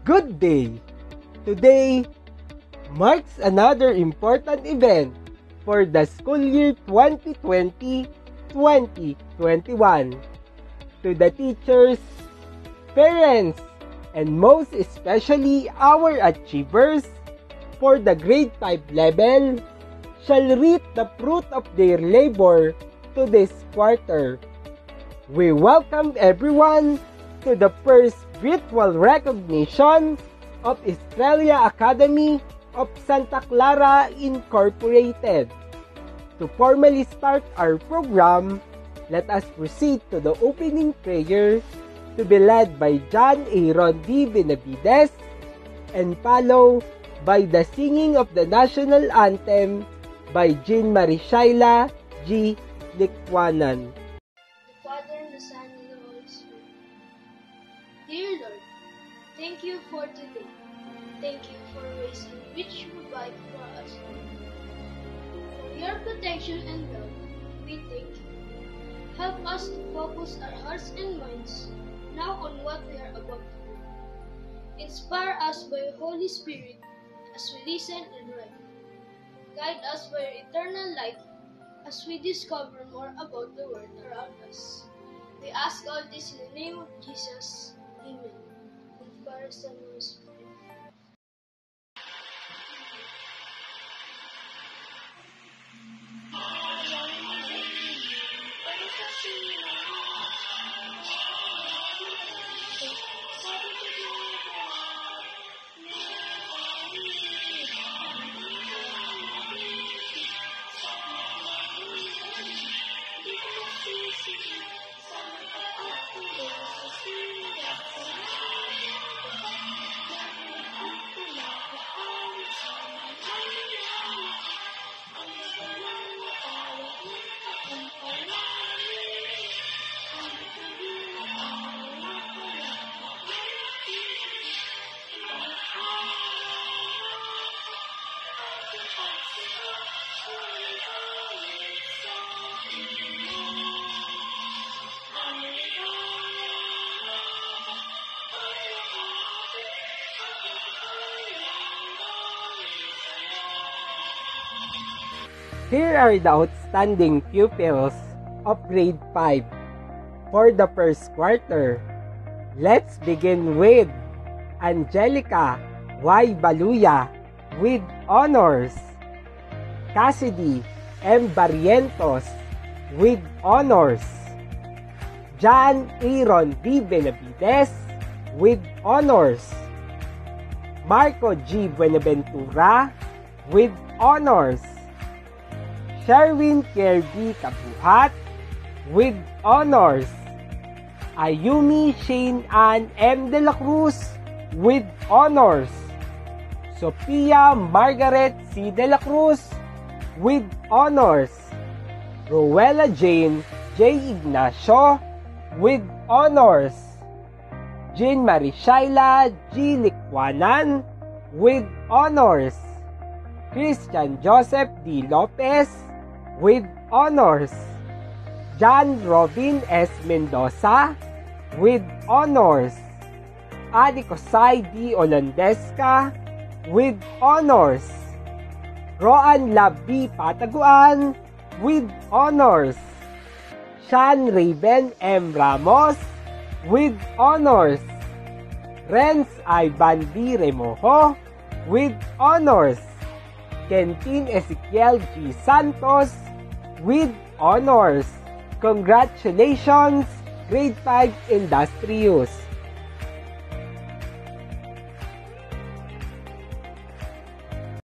Good day! Today marks another important event for the school year 2020-2021. To the teachers, parents, and most especially our achievers for the grade 5 level shall reap the fruit of their labor to this quarter. We welcome everyone to the first virtual recognition of Estrella Academy of Santa Clara Incorporated. To formally start our program, let us proceed to the opening prayer to be led by John Aaron D. Benavides and follow by the singing of the national anthem by Jean Marie Shaila G. Likwanan. The Father, and the Son, and the Holy Spirit. Dear Lord, thank you for today. Thank you for ways in which you provide for us. For your protection and love, we thank you. Help us to focus our hearts and minds now on what we are about to do. Inspire us by your Holy Spirit as we listen and write. Guide us by your eternal light as we discover more about the world around us. We ask all this in the name of Jesus. Amen. And Father, Son, and Holy Spirit. Here are the outstanding pupils of grade 5 for the first quarter. Let's begin with Angelica Y. Baluya with honors, Cassidy M. Barrientos with honors, John Aaron D. Benavides with honors, Marco G. Buenaventura with honors, Sherwin Kirby Kabuhat with honors, Ayumi Shane Ann M. De La Cruz with honors, Sophia Margaret C. De La Cruz with honors, Rowella Jane J. Ignacio with honors, Jean Marie Shaila G. Likwanan with honors, Christian Joseph D. Lopez with honors, John Robin S. Mendoza with honors, Adi Kosai D. Olandesca with honors, Roan Lab B. Pataguan with honors, Sean Raven M. Ramos with honors, Renz Ivan B. Remojo with honors, Kentin Ezekiel G. Santos with honors. Congratulations, grade 5 Industrious!